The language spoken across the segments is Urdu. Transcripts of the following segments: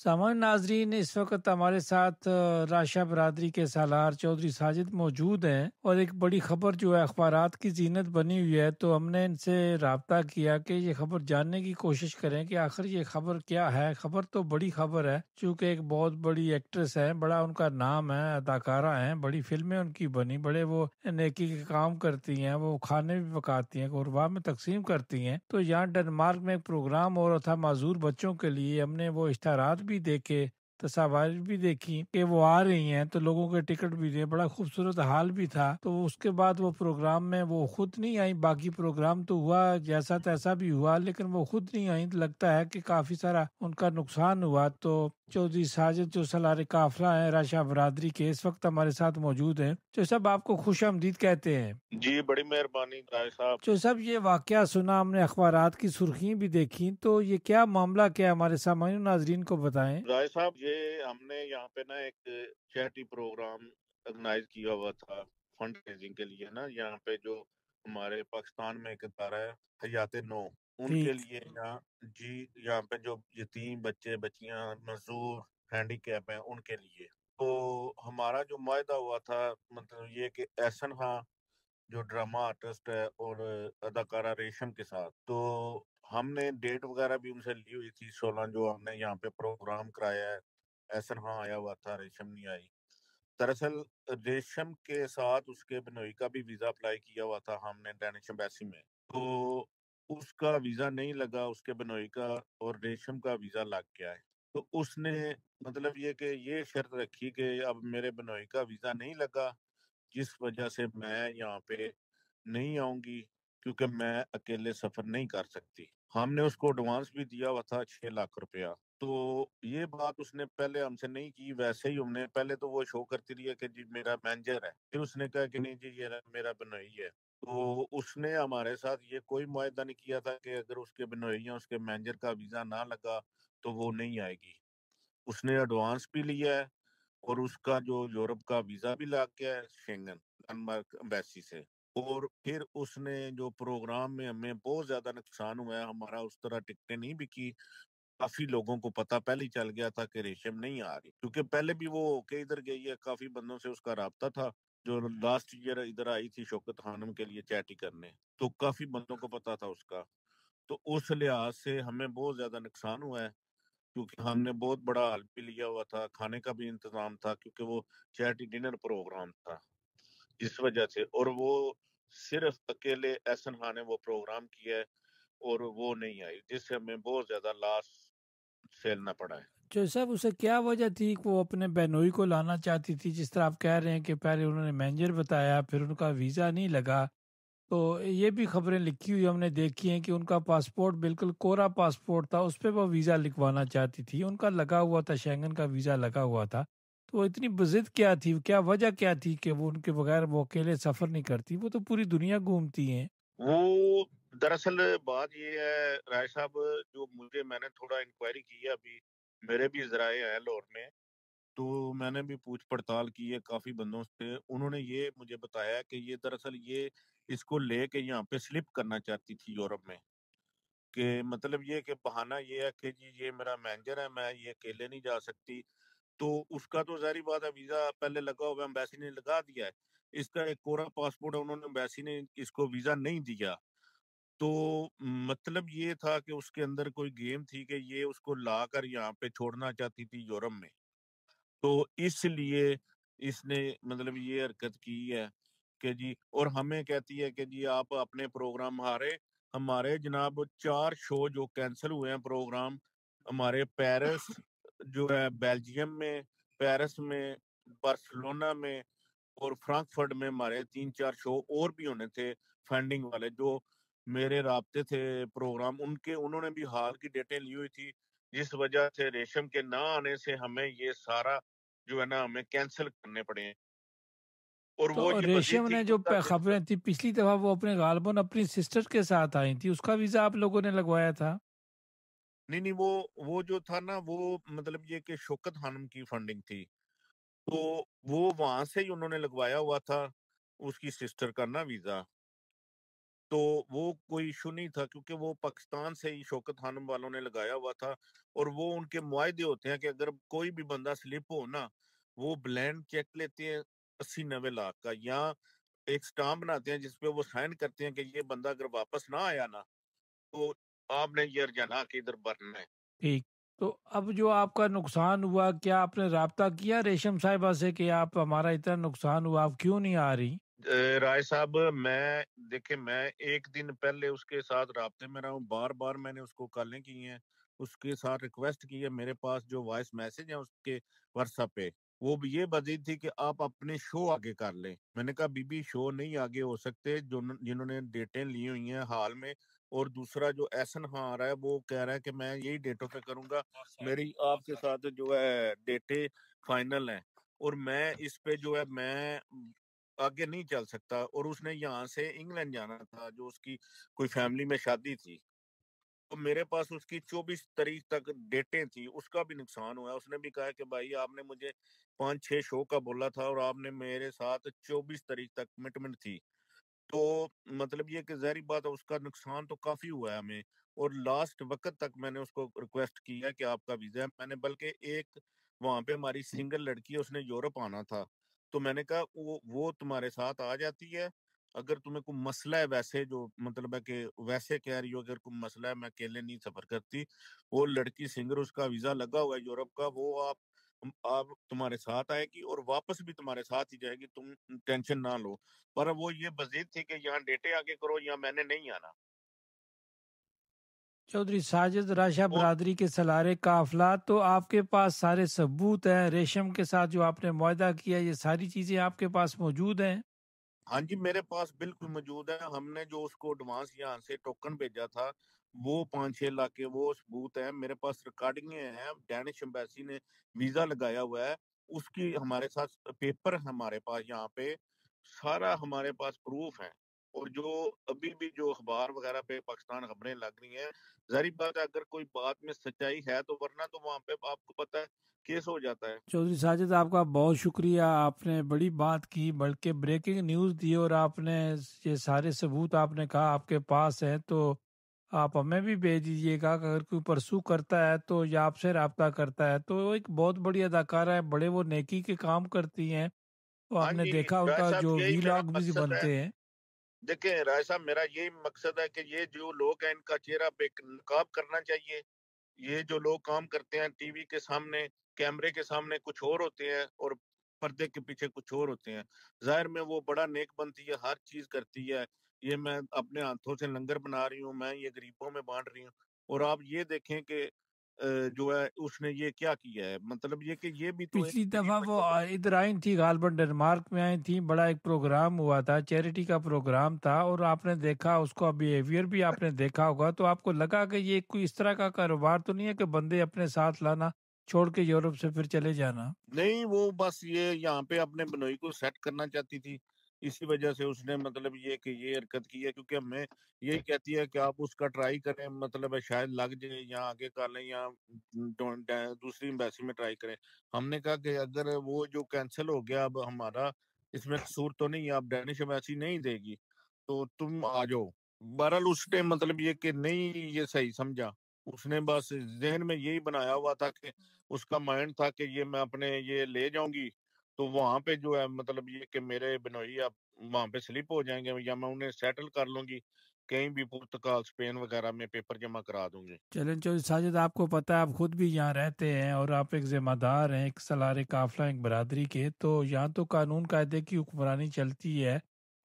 سامان ناظرین، اس وقت ہمارے ساتھ راشا برادری کے سالار چودھری ساجد موجود ہیں، اور ایک بڑی خبر جو ہے اخبارات کی زینت بنی ہوئی ہے، تو ہم نے ان سے رابطہ کیا کہ یہ خبر جاننے کی کوشش کریں کہ آخر یہ خبر کیا ہے۔ خبر تو بڑی خبر ہے، چونکہ ایک بہت بڑی ایکٹریس ہے، بڑا ان کا نام ہے، اداکارہ ہیں، بڑی فلمیں ان کی بنی، بڑے وہ نیکی کے کام کرتی ہیں، وہ کھانے بھی پکاتی ہیں، غربا میں تقسیم کرتی ہیں۔ تو یہاں ڈنمارک میں ایک پروگرام ہو رہا تھا معذور بچوں کے لیے، ہم نے وہ اشتہارات بھی دیکھے، تصاویر بھی دیکھی کہ وہ آ رہی ہیں، تو لوگوں کے ٹکٹ بھی دیے، بڑا خوبصورت حال بھی تھا۔ تو اس کے بعد وہ پروگرام میں وہ خود نہیں آئی، باقی پروگرام تو ہوا جیسا تیسا بھی ہوا، لیکن وہ خود نہیں آئی۔ لگتا ہے کہ کافی سارا ان کا نقصان ہوا۔ تو چودھری ساجد جو سالار قافلہ ہیں راشا برادری کے، اس وقت ہمارے ساتھ موجود ہیں۔ جو سب آپ کو خوش آمدید کہتے ہیں۔ جی بڑی مہربانی رائے صاحب۔ جو سب یہ واقعہ سنا، ہم نے اخبارات کی سرخیاں بھی دیکھی، تو یہ کیا معاملہ کیا ہے، ہمارے سامعین و ناظرین کو بتائیں۔ رائے صاحب، یہ ہم نے یہاں پہ نا ایک چیریٹی پروگرام آرگنائز کیا ہوا تھا فنڈ ریزنگ کے لیے نا، یہاں پہ جو ہمارے پاکستان میں ایک ادارہ ہے حیات نو، ان کے لیے یہاں جی یہاں پہ جو یتیم بچے بچیاں مزدور ہینڈی کیپ ہیں ان کے لیے۔ تو ہمارا جو معاہدہ ہوا تھا مطلب یہ کہ احسن خان جو ڈرامہ آرٹسٹ ہے اور اداکارہ ریشم کے ساتھ، تو ہم نے ڈیٹ وغیرہ بھی ان سے لی ہوئی تھی 16 جو ہم نے یہاں پہ پروگرام کرایا ہے۔ احسن خان آیا ہوا تھا، ریشم نہیں آئی۔ دراصل ریشم کے ساتھ اس کے بنوئی کا بھی ویزا اپلائی کیا ہوا تھا ہم نے ڈینش ایمبیسی میں، تو اس کا ویزا نہیں لگا، اس کے بنوئی کا اور ریشم کا ویزا لگ گیا ہے۔ تو اس نے مطلب یہ کہ یہ شرط رکھی کہ اب میرے بنوئی کا ویزا نہیں لگا، جس وجہ سے میں یہاں پہ نہیں آؤں گی، کیونکہ میں اکیلے سفر نہیں کر سکتی۔ ہم نے اس کو ایڈوانس بھی دیا ہوا تھا 6 لاکھ روپیہ۔ تو یہ بات اس نے پہلے ہم سے نہیں کی، ویسے ہی ہم نے پہلے تو وہ شو کرتی رہی ہے کہ جی میرا مینیجر ہے، پھر اس نے کہا کہ نہیں جی یہ میرا بنوئی ہے۔ تو اس نے ہمارے ساتھ یہ کوئی معاہدہ نہیں کیا تھا کہ اگر اس کے بنوئی یا اس کے مینیجر کا ویزا نہ لگا تو وہ نہیں آئے گی۔ اس نے ایڈوانس بھی لیا ہے اور اس کا جو یورپ کا ویزا بھی لگ گیا ہے شینگن ڈنمارک ایمبیسی سے۔ اور پھر اس نے جو پروگرام میں ہمیں بہت زیادہ نقصان ہوا ہے، ہمارا اس طرح ٹکٹیں نہیں بکی۔ کافی لوگوں کو پتہ پہلے ہی چل گیا تھا کہ ریشم نہیں آ رہی، کیونکہ پہلے بھی وہ کہ ادھر گئی ہے، کافی بندوں سے اس کا رابطہ تھا۔ جو لاسٹ ایئر ادھر آئی تھی شوکت خانم کے لیے چیٹی کرنے، تو کافی بندوں کو پتہ تھا اس کا۔ تو اس لحاظ سے ہمیں بہت زیادہ نقصان ہوا ہے، کیونکہ ہم نے بہت بڑا حل بھی لیا ہوا تھا، کھانے کا بھی انتظام تھا، کیونکہ وہ چیریٹی ڈنر پروگرام تھا اس وجہ سے۔ اور وہ صرف اکیلے احسن خان نے وہ پروگرام کیا ہے اور وہ نہیں آئی، جس سے ہمیں بہت زیادہ لاس سیلنا پڑا ہے۔ جو صاحب اسے کیا وجہ تھی کہ وہ اپنے بہنوئی کو لانا چاہتی تھی؟ جس طرح آپ کہہ رہے ہیں کہ پہلے انہوں نے مینیجر بتایا، پھر ان کا ویزا نہیں لگا، تو یہ بھی خبریں لکھی ہوئی ہم نے دیکھی ہیں کہ ان کا پاسپورٹ بالکل کوڑا پاسپورٹ تھا، اس پہ وہ ویزا لکھوانا چاہتی تھی، ان کا لگا ہوا تھا، شینگن کا ویزا لگا ہوا تھا۔ تو وہ اتنی بضد کیا تھی، کیا وجہ کیا تھی کہ وہ ان کے بغیر وہ اکیلے سفر نہیں کرتی؟ وہ تو پوری دنیا گھومتی ہیں۔ وہ دراصل بات یہ ہے رائے صاحب، جو میں نے تھوڑا انکوائری کی ہے، ابھی میرے بھی ذرائع ہیں لاہور میں، تو میں نے بھی پوچھ پڑتال کی ہے کافی بندوں سے، انہوں نے یہ مجھے بتایا کہ یہ دراصل یہ اس کو لے کے یہاں پہ سلپ کرنا چاہتی تھی یورپ میں، کہ مطلب یہ کہ بہانہ یہ ہے کہ جی یہ میرا مینیجر ہے، میں یہ اکیلے نہیں جا سکتی۔ تو اس کا تو ظاہری بات ہے ویزا پہلے لگا ہوا، ایمبیسی نے لگا دیا ہے، اس کا ایک کورا پاسپورٹ ہے، انہوں نے ایمبیسی نے اس کو ویزا نہیں دیا۔ تو مطلب یہ تھا کہ اس کے اندر کوئی گیم تھی کہ یہ اس کو لا کر یہاں پہ چھوڑنا چاہتی تھی یورپ میں، تو اس لیے اس نے مطلب یہ حرکت کی ہے کہ جی، اور ہمیں کہتی ہے کہ جی آپ اپنے پروگرام ہمارے جناب 4 شو جو کینسل ہوئے ہیں پروگرام، ہمارے پیرس جو ہے بیلجیم میں، پیرس میں، بارسلونا میں اور فرانکفرٹ میں ہمارے 3-4 شو اور بھی ہونے تھے فنڈنگ والے، جو میرے رابطے تھے پروگرام ان کے، انہوں نے بھی حال کی ڈیٹیں لی ہوئی تھی، جس وجہ سے ریشم کے نہ آنے سے ہمیں یہ سارا جو ہے نا ہمیں کینسل کرنے پڑے ہیں۔ اور تو وہ یہ مزید ریشم تھی نے کہ جو ان کا خبریں تھی پچھلی دفعہ، وہ اپنے غالباً اپنی سسٹر کے ساتھ آئی تھی، اس کا ویزا آپ لوگوں نے لگوایا تھا؟ نہیں وہ جو تھا نا، وہ مطلب یہ کہ شوکت خانم کی فنڈنگ تھی، تو وہ وہاں سے ہی انہوں نے لگوایا ہوا تھا اس کی سسٹر کا نا ویزا۔ تو وہ کوئی ایشو نہیں تھا، کیونکہ وہ پاکستان سے ہی شوکت خانم والوں نے لگایا ہوا تھا، اور وہ ان کے معاہدے ہوتے ہیں کہ اگر کوئی بھی بندہ سلپ ہو نا، وہ بلینڈ چیک لیتے ہیں 80-90 لاکھ کا، یا ایک سٹامپ بناتے ہیں جس پہ وہ سائن کرتے ہیں کہ یہ بندہ اگر واپس نہ آیا نا تو آپ نے یہ ارجانہ کے ادھر بھرنا ہے۔ ٹھیک، تو اب جو آپ کا نقصان ہوا، کیا آپ نے رابطہ کیا ریشم صاحبہ سے کہ آپ ہمارا اتنا نقصان ہوا، آپ کیوں نہیں آ رہی؟ رائے صاحب، دیکھیں میں ایک دن پہلے اس کے ساتھ رابطے میں رہا ہوں، بار بار میں نے اس کو کالیں کی ہیں، اس کے ساتھ ریکویسٹ کی ہے، میرے پاس جو وائس میسج ہیں اس کے واٹس ایپ پہ، وہ بھی یہ مزید تھی کہ آپ اپنے شو آگے کر لیں۔ میں نے کہا بی بی شو نہیں آگے ہو سکتے، جنہوں نے ڈیٹیں لی ہوئی ہیں حال میں، اور دوسرا جو احسن خان آ رہا ہے وہ کہہ رہا ہے کہ میں یہی ڈیٹوں پہ کروں گا، میری آپ کے ساتھ جو ہے ڈیٹیں فائنل ہیں، اور میں اس پہ جو ہے میں آگے نہیں چل سکتا، اور اس نے یہاں سے انگلینڈ جانا تھا، جو اس کی کوئی فیملی میں شادی تھی، تو میرے پاس اس کی 24 تاریخ تک ڈیٹیں تھی، اس کا بھی نقصان ہوا ہے۔ اس نے بھی کہا کہ بھائی آپ نے مجھے 5-6 شو کا بولا تھا، اور آپ نے میرے ساتھ 24 تاریخ تک کمٹمنٹ تھی، تو مطلب یہ کہ ظاہری بات ہے اس کا نقصان تو کافی ہوا ہے ہمیں، اور لاسٹ وقت تک میں نے اس کو ریکویسٹ کی ہے کہ آپ کا ویزا ہے، میں نے بلکہ ایک وہاں پہ ہماری سنگل لڑکی ہے، اس نے یورپ آنا تھا، تو میں نے کہا وہ تمہارے ساتھ آ جاتی ہے، اگر تمہیں کوئی مسئلہ ہے، ویسے جو مطلب ہے کہ ویسے کہہ رہی ہو اگر کوئی مسئلہ ہے، میں اکیلے نہیں سفر کرتی، وہ لڑکی سنگر، اس کا ویزا لگا ہوا ہے یورپ کا، وہ آپ تمہارے ساتھ آئے گی اور واپس بھی تمہارے ساتھ ہی جائے گی، تم ٹینشن نہ لو۔ پر وہ یہ مزید تھی کہ یہاں ڈیٹے آگے کرو یا میں نے نہیں آنا۔ چودھری ساجد راشا اور برادری کے سلارے قافلہ، تو آپ کے پاس سارے ثبوت ہیں ریشم کے ساتھ جو آپ نے معاہدہ کیا، یہ ساری چیزیں آپ کے پاس موجود ہیں؟ ہاں جی، میرے پاس بالکل موجود ہے، ہم نے جو اس کو ایڈوانس یہاں سے ٹوکن بھیجا تھا وہ 5-6 لاکھ کے وہ ثبوت ہیں میرے پاس، ریکارڈنگیں ہیں، ڈینش ایمبیسی نے ویزا لگایا ہوا ہے، اس کی ہمارے ساتھ پیپر ہمارے پاس یہاں پہ سارا ہمارے پاس پروف ہے، اور جو ابھی بھی جو اخبار وغیرہ پہ پاکستان خبریں لگ رہی ہیں، ظاہری بات ہے اگر کوئی بات میں سچائی ہے تو، ورنہ تو وہاں پہ آپ کو پتہ ہے کیس ہو جاتا ہے۔ چودھری ساجد آپ کا بہت شکریہ، آپ نے بڑی بات کی، بلکہ بریکنگ نیوز دی، اور آپ نے یہ سارے ثبوت آپ نے کہا آپ کے پاس ہیں، تو آپ ہمیں بھی بھیج دیجیے گا کہ اگر کوئی پرسو کرتا ہے تو یا آپ سے رابطہ کرتا ہے تو وہ ایک بہت بڑی اداکارہ ہے، بڑے وہ نیکی کے کام کرتی ہیں، تو آپ ہاں نے جی دیکھا ان رائے کا صاحب، جو یہی وی میرا لاگ بھی مقصد ہے۔ بنتے ہیں۔ دیکھیں رائے صاحب، میرا یہی مقصد ہے کہ یہ جو لوگ ہیں ان کا چہرہ پہ ایک نقاب کرنا چاہیے، یہ جو لوگ کام کرتے ہیں ٹی وی کے سامنے، کیمرے کے سامنے کچھ اور ہوتے ہیں، اور پردے کے پیچھے کچھ اور ہوتے ہیں، ظاہر میں وہ بڑا نیک بنتی ہے، ہر چیز کرتی ہے، یہ میں اپنے ہاتھوں سے لنگر بنا رہی ہوں، میں یہ غریبوں میں بانٹ رہی ہوں، اور آپ یہ دیکھیں کہ جو ہے اس نے یہ کیا کیا ہے، مطلب یہ کہ یہ بھی تو ایک پچھلی دفعہ achievement وہ ہے۔ ادھر آئی تھی، غالباً ڈنمارک میں آئی تھیں، بڑا ایک پروگرام ہوا تھا، چیریٹی کا پروگرام تھا، اور آپ نے دیکھا اس کا بیہیویئر بھی آپ نے دیکھا ہوگا، تو آپ کو لگا کہ یہ کوئی اس طرح کا کاروبار تو نہیں ہے کہ بندے اپنے ساتھ لانا چھوڑ کے یورپ سے پھر چلے جانا؟ نہیں، وہ بس یہ یہاں پہ اپنے بنوئی کو سیٹ کرنا چاہتی تھی، اسی وجہ سے اس نے مطلب یہ کہ یہ حرکت کی ہے، کیونکہ ہمیں یہی کہتی ہے کہ آپ اس کا ٹرائی کریں، مطلب ہے شاید لگ جائے، یا آگے کر لیں، یا دوسری ایمبیسی میں ٹرائی کریں۔ ہم نے کہا کہ اگر وہ جو کینسل ہو گیا، اب ہمارا اس میں قصور تو نہیں ہے، اب ڈینش ایمبیسی نہیں دے گی تو تم آ جاؤ۔ بہرحال اس نے مطلب یہ کہ نہیں یہ صحیح سمجھا، اس نے بس ذہن میں یہی بنایا ہوا تھا کہ اس کا مائنڈ تھا کہ یہ میں اپنے یہ لے جاؤں گی تو وہاں پہ جو ہے مطلب یہ کہ میرے بنوئی اب وہاں پہ سلپ ہو جائیں گے، یا میں انہیں سیٹل کر لوں گی کہیں بھی، پرتگال اسپین وغیرہ میں پیپر جمع کرا دوں گی۔ چلیں چودھری ساجد، آپ کو پتہ ہے آپ خود بھی یہاں رہتے ہیں اور آپ ایک ذمہ دار ہیں ایک سالار قافلہ ایک برادری کے، تو یہاں تو قانون قاعدے کی حکمرانی چلتی ہے،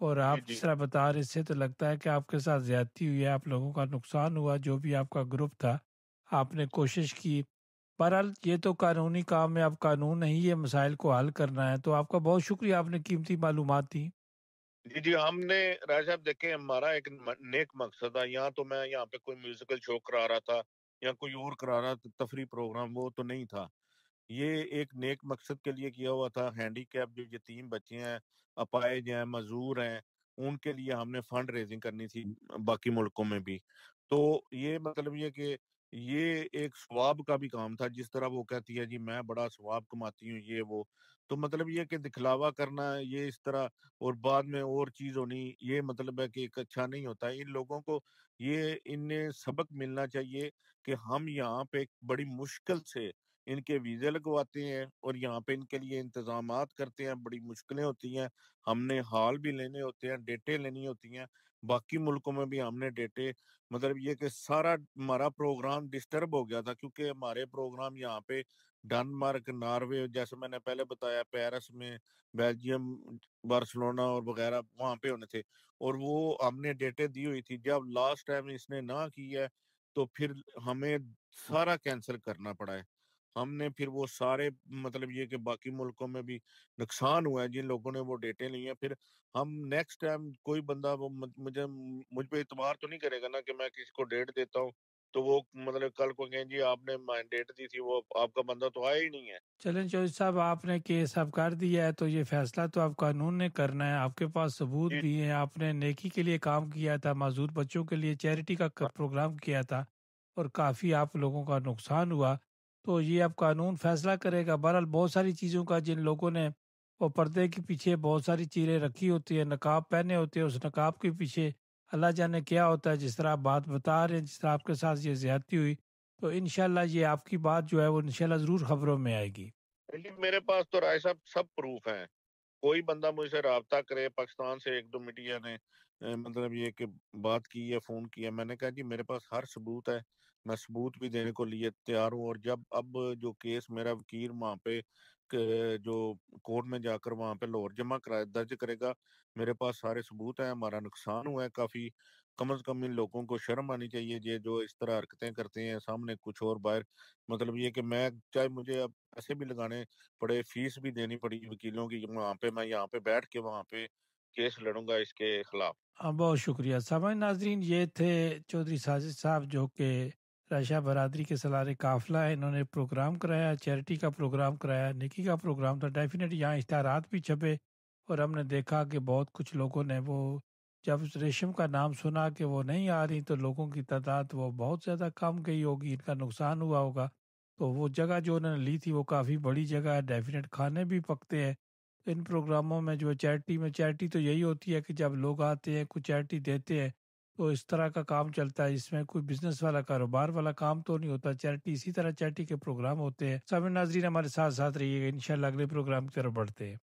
اور جی آپ جی جس طرح بتا رہے اس سے تو لگتا ہے کہ آپ کے ساتھ زیادتی ہوئی ہے، آپ لوگوں کا نقصان ہوا، جو بھی آپ کا گروپ تھا آپ نے کوشش کی، بہرحال یہ تو قانونی کام ہے، اب قانون نہیں یہ مسائل کو حل کرنا ہے، تو آپ کا بہت شکریہ، آپ نے قیمتی معلومات دی۔ جی جی، ہم نے راج صاحب دیکھیں ہمارا ایک نیک مقصد تھا، یہاں تو میں یہاں پہ کوئی میوزیکل شو کرا رہا تھا یا کوئی اور کرا رہا تھا، تفریح پروگرام، وہ تو نہیں تھا، یہ ایک نیک مقصد کے لیے کیا ہوا تھا۔ ہینڈی کیپ جو یتیم بچے ہیں، اپاہج ہیں، معذور ہیں، ان کے لیے ہم نے فنڈ ریزنگ کرنی تھی باقی ملکوں میں بھی، تو یہ مطلب یہ کہ یہ ایک ثواب کا بھی کام تھا، جس طرح وہ کہتی ہے جی میں بڑا ثواب کماتی ہوں یہ وہ، تو مطلب یہ کہ دکھلاوا کرنا یہ اس طرح اور بعد میں اور چیز ہونی، یہ مطلب ہے کہ ایک اچھا نہیں ہوتا. ان لوگوں کو یہ انہیں سبق ملنا چاہیے کہ ہم یہاں پہ بڑی مشکل سے ان کے ویزے لگواتے ہیں اور یہاں پہ ان کے لیے انتظامات کرتے ہیں، بڑی مشکلیں ہوتی ہیں، ہم نے حال بھی لینے ہوتے ہیں، ڈیٹے لینی ہوتی ہیں. باقی ملکوں میں بھی ہم نے ڈیٹے، مطلب یہ کہ سارا ہمارا پروگرام ڈسٹرب ہو گیا تھا، کیونکہ ہمارے پروگرام یہاں پہ ڈنمارک، ناروے، جیسے میں نے پہلے بتایا، پیرس میں، بیلجیم، بارسلونا اور وغیرہ وہاں پہ ہونے تھے، اور وہ ہم نے ڈیٹے دی ہوئی تھی. جب لاسٹ ٹائم اس نے نہ کی ہے تو پھر ہمیں سارا کینسل کرنا پڑا ہے. ہم نے پھر وہ سارے، مطلب یہ کہ باقی ملکوں میں بھی نقصان ہوا ہے جن لوگوں نے وہ ڈیٹے لی ہیں. پھر ہم نیکسٹ ٹائم کوئی بندہ وہ مجھ پہ اعتبار تو نہیں کرے گا نا کہ میں کسی کو ڈیٹ دیتا ہوں تو وہ مطلب کل کو کہیں جی آپ نے ڈیٹ دی تھی، وہ آپ کا بندہ تو آیا ہی نہیں ہے. چلیں چودھری صاحب، آپ نے کیس اب کر دیا ہے تو یہ فیصلہ تو آپ قانون نے کرنا ہے. آپ کے پاس ثبوت جی بھی ہیں، آپ نے نیکی کے لیے کام کیا تھا، معذور بچوں کے لیے چیریٹی کا پروگرام کیا تھا اور کافی آپ لوگوں کا نقصان ہوا، تو یہ اب قانون فیصلہ کرے گا. بہرحال بہت ساری چیزوں کا جن لوگوں نے وہ پردے کے پیچھے بہت ساری چیزیں رکھی ہوتی ہیں، نقاب پہنے ہوتے ہیں، اس نقاب کے پیچھے اللہ جانے کیا ہوتا ہے. جس طرح آپ بات بتا رہے ہیں، جس طرح آپ کے ساتھ یہ زیادتی ہوئی، تو انشاءاللہ یہ آپ کی بات جو ہے وہ انشاءاللہ ضرور خبروں میں آئے گی. جی میرے پاس تو رائے صاحب سب پروف ہیں. کوئی بندہ مجھ سے رابطہ کرے، پاکستان سے ایک دو میڈیا نے مطلب یہ کہ بات کی ہے، فون کیا، میں نے کہا جی میرے پاس ہر ثبوت ہے، میں ثبوت بھی دینے کو لیے تیار ہوں. اور جب اب جو کیس میرا وکیل وہاں پہ جو کورٹ میں جا کر وہاں پہ لاہور جمع درج کرے گا، میرے پاس سارے ثبوت ہیں. ہمارا نقصان ہوا ہے کافی، کم از کم ان لوگوں کو شرم آنی چاہیے یہ جو اس طرح حرکتیں کرتے ہیں سامنے کچھ اور باہر. مطلب یہ کہ میں چاہے مجھے اب پیسے بھی لگانے پڑے، فیس بھی دینی پڑی وکیلوں کی، وہاں پہ میں یہاں پہ بیٹھ کے وہاں پہ کیس لڑوں گا اس کے خلاف. بہت شکریہ. سامعین ناظرین، یہ تھے چودھری ساجد صاحب جو کہ رائشہ برادری کے سالار قافلہ ہے. انہوں نے پروگرام کرایا، چیریٹی کا پروگرام کرایا، نیکی کا پروگرام تھا. ڈیفینیٹلی یہاں اشتہارات بھی چھپے اور ہم نے دیکھا کہ بہت کچھ لوگوں نے وہ جب ریشم کا نام سنا کہ وہ نہیں آ رہی تو لوگوں کی تعداد وہ بہت زیادہ کم گئی ہوگی، ان کا نقصان ہوا ہوگا. تو وہ جگہ جو انہوں نے لی تھی وہ کافی بڑی جگہ ہے، ڈیفینیٹ کھانے بھی پکتے ہیں. ان پروگراموں میں جو چیریٹی تو یہی ہوتی ہے کہ جب لوگ آتے ہیں کوئی چیریٹی دیتے ہیں تو اس طرح کا کام چلتا ہے. اس میں کوئی بزنس والا کاروبار والا کام تو نہیں ہوتا. چیریٹی اسی طرح چیریٹی کے پروگرام ہوتے ہیں. سب ناظرین ہمارے ساتھ رہیے گا، انشاءاللہ اگلے پروگرام کی طرف بڑھتے ہیں.